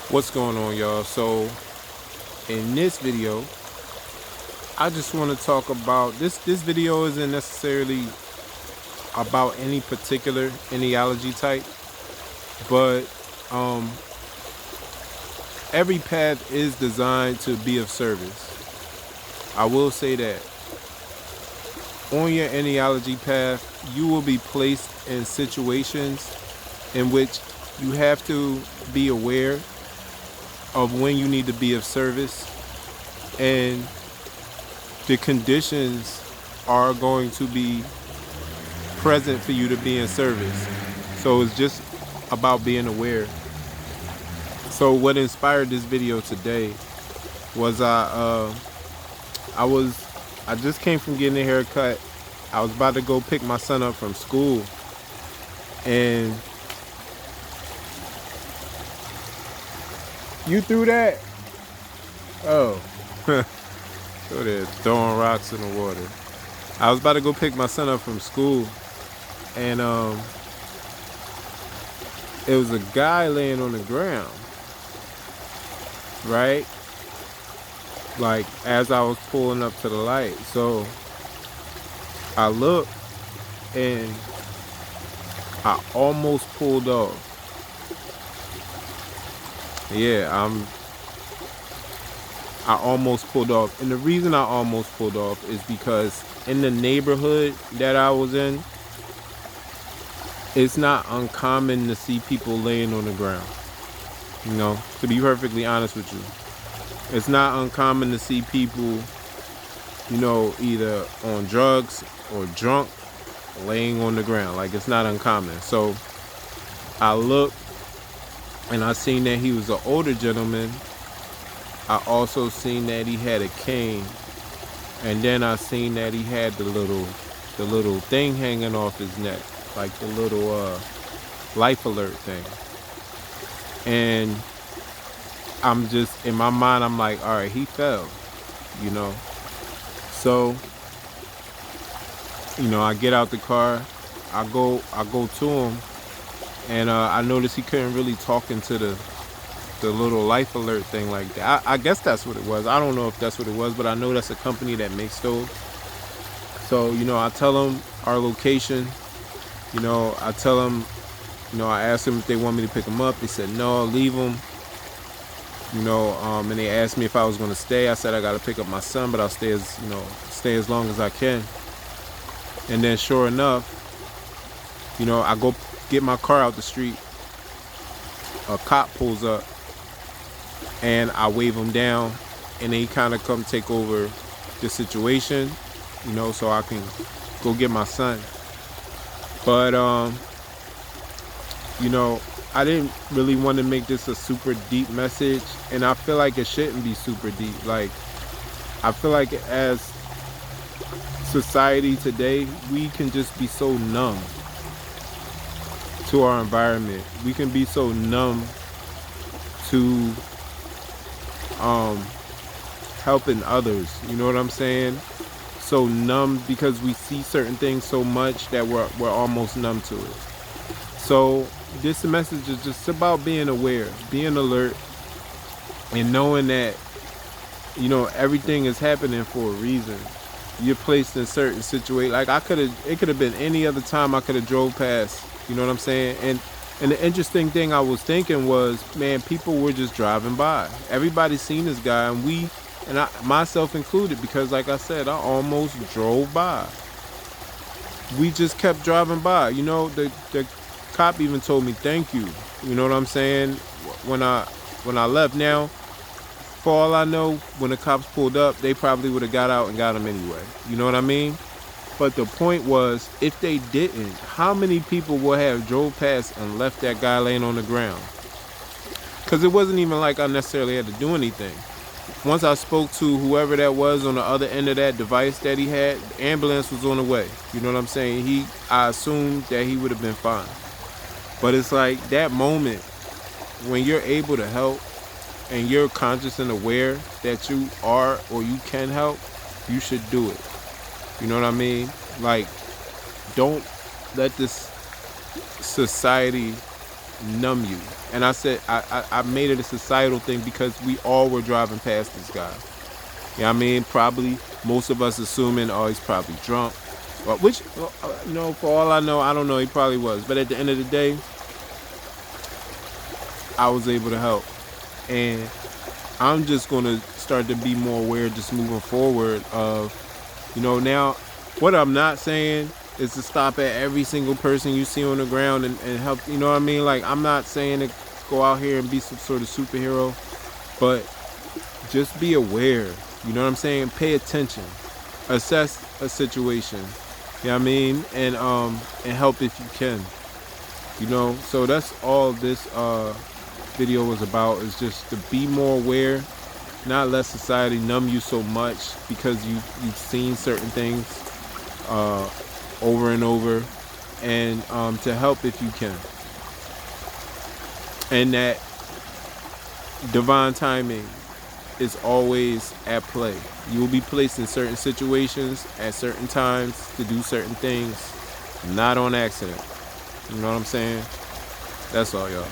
What's going on, y'all? So in this video I just want to talk about this video isn't necessarily about any particular ennealogy type, but every path is designed to be of service. I will say that on your ennealogy path you will be placed in situations in which you have to be aware of when you need to be of service, and the conditions are going to be present for you to be in service. So it's just about being aware. So what inspired this video today was I just came from getting a haircut. I was about to go pick my son up from school, and you threw that? Oh. So they're throwing rocks in the water. I was about to go pick my son up from school, and it was a guy laying on the ground, right? Like as I was pulling up to the light. So I looked and I almost pulled off. Yeah, I almost pulled off. And the reason I almost pulled off is because in the neighborhood that I was in, it's not uncommon to see people laying on the ground. You know, to be perfectly honest with you, it's not uncommon to see people, you know, either on drugs or drunk laying on the ground. Like, it's not uncommon. So I looked and I seen that he was an older gentleman. I also seen that he had a cane, and then I seen that he had the little thing hanging off his neck, like the little life alert thing. And I'm just in my mind, I'm like, all right, he fell, you know. So, you know, I get out the car, I go to him, and I noticed he couldn't really talk into the little life alert thing like that. I guess that's what it was. I don't know if that's what it was, but I know that's a company that makes those. So, you know, I tell them our location. You know, I tell them, you know, I asked them if they want me to pick them up. They said no, leave them. You know, and they asked me if I was going to stay. I said I got to pick up my son, but I'll stay as long as I can. And then sure enough, you know, I go get my car out the street. A cop pulls up, and I wave him down, and they kind of come take over the situation, you know, so I can go get my son. But you know, I didn't really want to make this a super deep message, and I feel like it shouldn't be super deep. Like, I feel like as society today, we can just be so numb to our environment. We can be so numb to helping others, you know what I'm saying? So numb because we see certain things so much that we're almost numb to it. So this message is just about being aware, being alert, and knowing that, you know, everything is happening for a reason. You're placed in certain situations. Like, it could have been any other time I could have drove past, you know what I'm saying? And the interesting thing I was thinking was, man, people were just driving by. Everybody's seen this guy, and I myself included, because like I said, I almost drove by. We just kept driving by. You know, the cop even told me thank you. You know what I'm saying? When I left. Now, for all I know, when the cops pulled up, they probably would have got out and got him anyway. You know what I mean? But the point was, if they didn't, how many people would have drove past and left that guy laying on the ground? Because it wasn't even like I necessarily had to do anything. Once I spoke to whoever that was on the other end of that device that he had, the ambulance was on the way. You know what I'm saying? I assumed that he would have been fine. But it's like that moment when you're able to help and you're conscious and aware that you are or you can help, you should do it. You know what I mean? Like, don't let this society numb you. And I said I made it a societal thing because we all were driving past this guy. You know what I mean? Probably most of us assuming, oh, he's probably drunk. Well, which, you know, for all I know, I don't know, he probably was. But at the end of the day, I was able to help. And I'm just going to start to be more aware just moving forward of, you know, now, what I'm not saying is to stop at every single person you see on the ground and help, you know what I mean? Like, I'm not saying to go out here and be some sort of superhero, but just be aware, you know what I'm saying? Pay attention, assess a situation, you know what I mean? And help if you can, you know? So that's all this video was about, is just to be more aware, not let society numb you so much because you've seen certain things over and over, and to help if you can. And that divine timing is always at play. You will be placed in certain situations at certain times to do certain things, not on accident. You know what I'm saying? That's all, y'all.